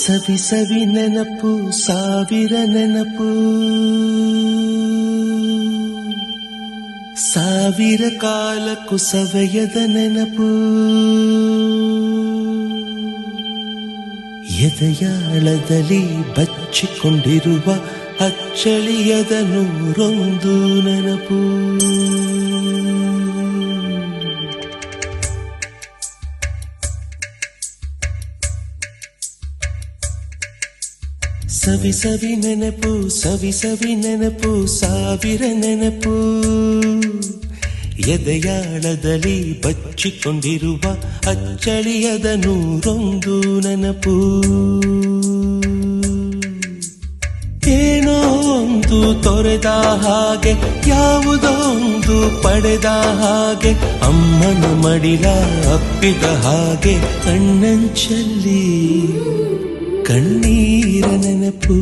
ಸವಿ ಸವಿ ನೆನಪು ಸಾವಿರ ನೆನಪು ಸಾವಿರ ಕಾಲಕ್ಕೂ ಸವೆಯದ ನೆನಪು ಎದೆಯಾಳದಲ್ಲಿ ಬಚ್ಚಿಕೊಂಡಿರುವ ಅಚ್ಚಳಿಯದ ನೂರೊಂದು ನೆನಪು ಸವಿ ಸವಿ ನೆನಪು ಸವಿ ಸವಿ ನೆನಪು ಸಾವಿರ ನೆನಪು ಎದೆಯಾಳದಲ್ಲಿ ಬಚ್ಚಿಕೊಂಡಿರುವ ಅಚ್ಚಳಿಯದ ನೂರೊಂದು ನೆನಪು ಏನೋ ಒಂದು ತೊರೆದ ಹಾಗೆ ಯಾವುದೋ ಒಂದು ಪಡೆದ ಹಾಗೆ ಅಮ್ಮನ ಮಡಿಲ ಅಪ್ಪಿದ ಹಾಗೆ ಕಣ್ಣಂಚಲ್ಲಿ ಕಣ್ಣೀರ ನೆನಪು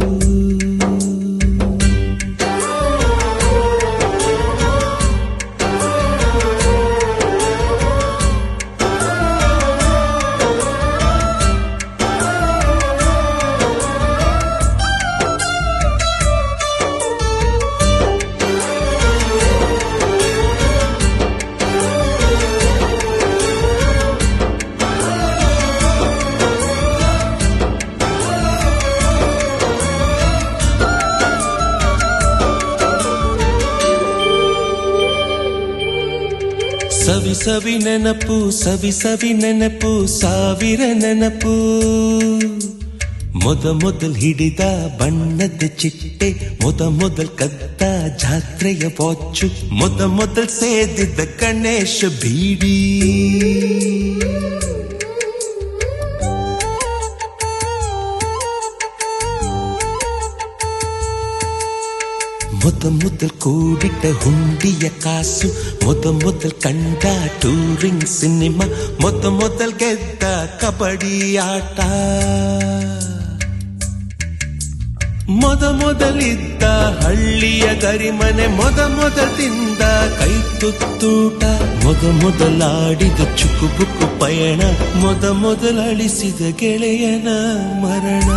ಸವಿ ಸವಿ ನೆನಪು ಸವಿ ಸವಿ ನೆನಪು ಸಾವಿರ ನೆನಪು ಮೊದಲ್ ಹಿಡಿದ ಬಣ್ಣದ ಚಿಟ್ಟೆ ಮೊದಲ್ ಕದ್ದ ಜಾತ್ರೆಯ ವಾಚು ಮೊದಲ್ ಸೇದಿದ್ದ ಗಣೇಶ ಬೀಡಿ ಮೊದಲ್ ಕೂಡಿಟ್ಟ ಹುಂಡಿಯ ಕಾಸು ಮೊದಲ್ ಕಂಡ ಟೂರಿಂಗ್ ಸಿನಿಮಾ ಮೊದಲ್ ಗೆದ್ದ ಕಬಡ್ಡಿ ಆಟ ಮೊದಲಿದ್ದ ಹಳ್ಳಿಯ ಗರಿಮನೆ ಮೊದಲ್ ತಿಂದ ಕೈ ತುತ್ತೂಟ ಮೊದಲಾಡಿದ ಚುಕುಬುಕು ಪಯಣ ಮೊದಲು ಅಳಿಸಿದ ಗೆಳೆಯನ ಮರಣ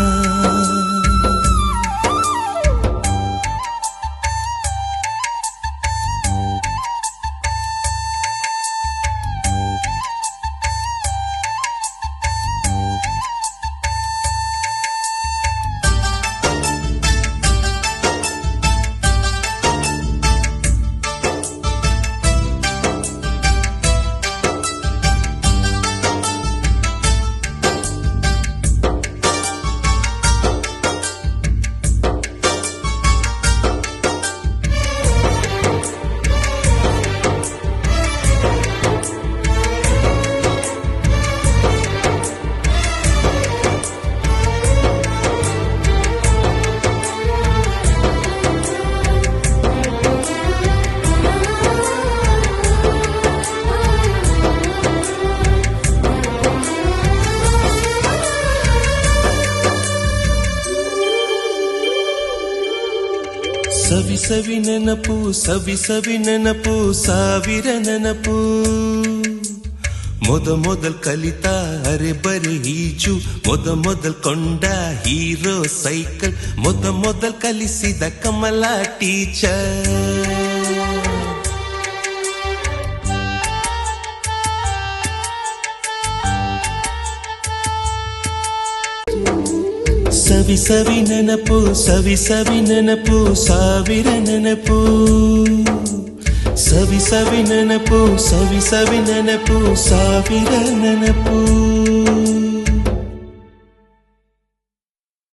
ಸವಿ ಸವಿ ನೆನಪು ಸವಿ ಸವಿ ನೆನಪು ಸಾವಿರ ನೆನಪು ಮೊದಲ್ ಕಲಿತ ಅರೆಬರೆ ಈಜು ಮೊದಲ್ ಕೊಂಡ ಹೀರೋ ಸೈಕಲ್ ಮೊದಲ್ ಕಲಿಸಿದ ಕಮಲ ಟೀಚರ್ ಸವಿ ಸವಿ ನೆನಪು ಸವಿ ಸವಿ ನೆನಪು ಸಾವಿರ ನೆನಪು ಸವಿ ಸವಿ ನೆನಪು ಸವಿ ಸವಿ ನೆನಪು ಸಾವಿರ ನೆನಪು